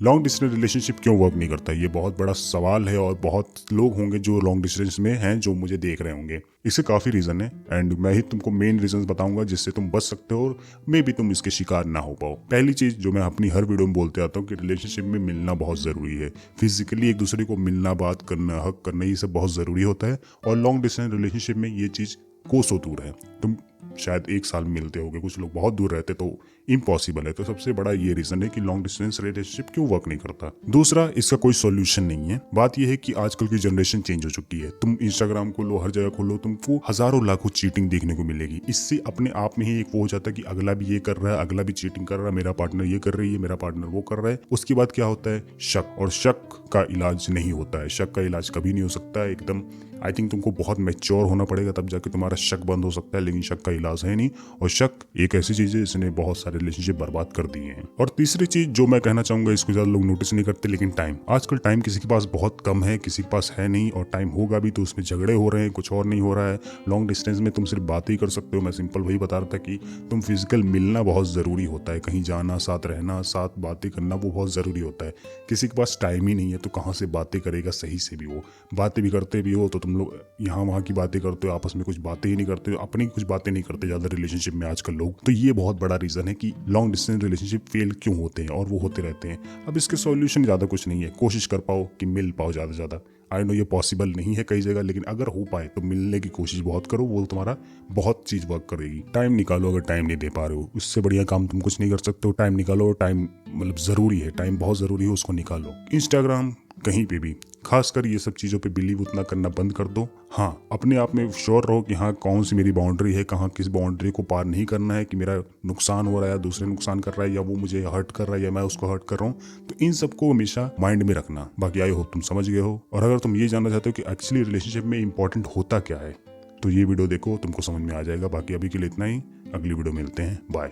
Long distance relationship क्यों work नहीं करता, ये बहुत बड़ा सवाल है और बहुत लोग होंगे जो लॉन्ग डिस्टेंस में हैं जो मुझे देख रहे होंगे। इसके काफ़ी रीज़न है एंड मैं ही तुमको मेन रीजन बताऊंगा जिससे तुम बच सकते हो और मे भी तुम इसके शिकार ना हो पाओ। पहली चीज़ जो मैं अपनी हर वीडियो में बोलते आता हूँ कि रिलेशनशिप में मिलना बहुत ज़रूरी है। फिजिकली एक दूसरे को मिलना, बात करना, हक करना, ये सब बहुत ज़रूरी होता है। और लॉन्ग डिस्टेंस रिलेशनशिप में ये चीज़ कोसों दूर है। तुम शायद एक साल मिलते होगे, कुछ लोग बहुत दूर रहते तो इम्पॉसिबल है। तो सबसे बड़ा ये रीजन है कि लॉन्ग डिस्टेंस रिलेशनशिप क्यों वर्क नहीं करता। दूसरा, इसका कोई सॉल्यूशन नहीं है। बात यह है कि आजकल की जनरेशन चेंज हो चुकी है। तुम इंस्टाग्राम खोलो, हर जगह खोलो, तुमको हजारों लाखों चीटिंग देखने को मिलेगी। इससे अपने आप में ही एक वो हो जाता है कि अगला भी ये कर रहा है, अगला भी चीटिंग कर रहा है, मेरा पार्टनर ये कर रही है, मेरा पार्टनर वो कर रहा है। उसके बाद क्या होता है, शक। और शक का इलाज नहीं होता है। शक का इलाज कभी नहीं हो सकता है। एकदम आई थिंक तुमको बहुत मैच्योर होना पड़ेगा तब जाके तुम्हारा शक बंद हो सकता है, लेकिन शक का इलाज है नहीं। और शक एक ऐसी चीज है जिसने बहुत सारे रिलेशनशिप बर्बाद कर दिए हैं। और तीसरी चीज जो मैं कहना चाहूंगा, इसको ज्यादा लोग नोटिस नहीं करते, लेकिन टाइम। आजकल टाइम किसी के पास बहुत कम है, किसी के पास है नहीं, और टाइम होगा भी तो उसमें झगड़े हो रहे हैं, कुछ और नहीं हो रहा है। लॉन्ग डिस्टेंस में तुम सिर्फ बात ही कर सकते हो। मैं सिंपल वही बता रहा था कि तुम फिजिकल मिलना बहुत जरूरी होता है। कहीं जाना, साथ रहना, साथ बातें करना, वो बहुत जरूरी होता है। किसी के पास टाइम ही नहीं है तो कहाँ से बातें करेगा सही से भी। वो बातें भी करते भी हो तो तुम लोग यहाँ वहाँ की बातें करते हो, आपस में कुछ बातें ही नहीं करते हो, अपनी कुछ बातें नहीं करते ज्यादा रिलेशनशिप में आजकल लोग। तो ये बहुत बड़ा रीजन है कि लॉन्ग डिस्टेंस रिलेशनशिप फेल क्यों होते हैं, और वो होते रहते हैं। अब इसके सॉल्यूशन ज्यादा कुछ नहीं है। कोशिश कर पाओ कि मिल पाओ ज्यादा से ज्यादा। आई नो ये पॉसिबल नहीं है कई जगह, लेकिन अगर हो पाए तो मिलने की कोशिश बहुत करो। वो तुम्हारा बहुत चीज वर्क करेगी। टाइम निकालो। अगर टाइम नहीं दे पा रहे हो, उससे बढ़िया काम तुम कुछ नहीं कर सकते हो। टाइम निकालो। टाइम मतलब जरूरी है, टाइम बहुत जरूरी है, उसको निकालो। इंस्टाग्राम, कहीं पे भी खासकर ये सब चीज़ों पे बिलीव उतना करना बंद कर दो। हाँ, अपने आप में श्योर रहो कि हाँ कौन सी मेरी बाउंड्री है, कहाँ किस बाउंड्री को पार नहीं करना है, कि मेरा नुकसान हो रहा है या दूसरे नुकसान कर रहा है, या वो मुझे हर्ट कर रहा है या मैं उसको हर्ट कर रहा हूँ। तो इन सबको हमेशा माइंड में रखना। बाकी आई होप तुम समझ गए हो। और अगर तुम ये जानना चाहते हो कि एक्चुअली रिलेशनशिप में इंपॉर्टेंट होता क्या है, तो ये वीडियो देखो, तुमको समझ में आ जाएगा। बाकी अभी के लिए इतना ही। अगली वीडियो मिलते हैं। बाय।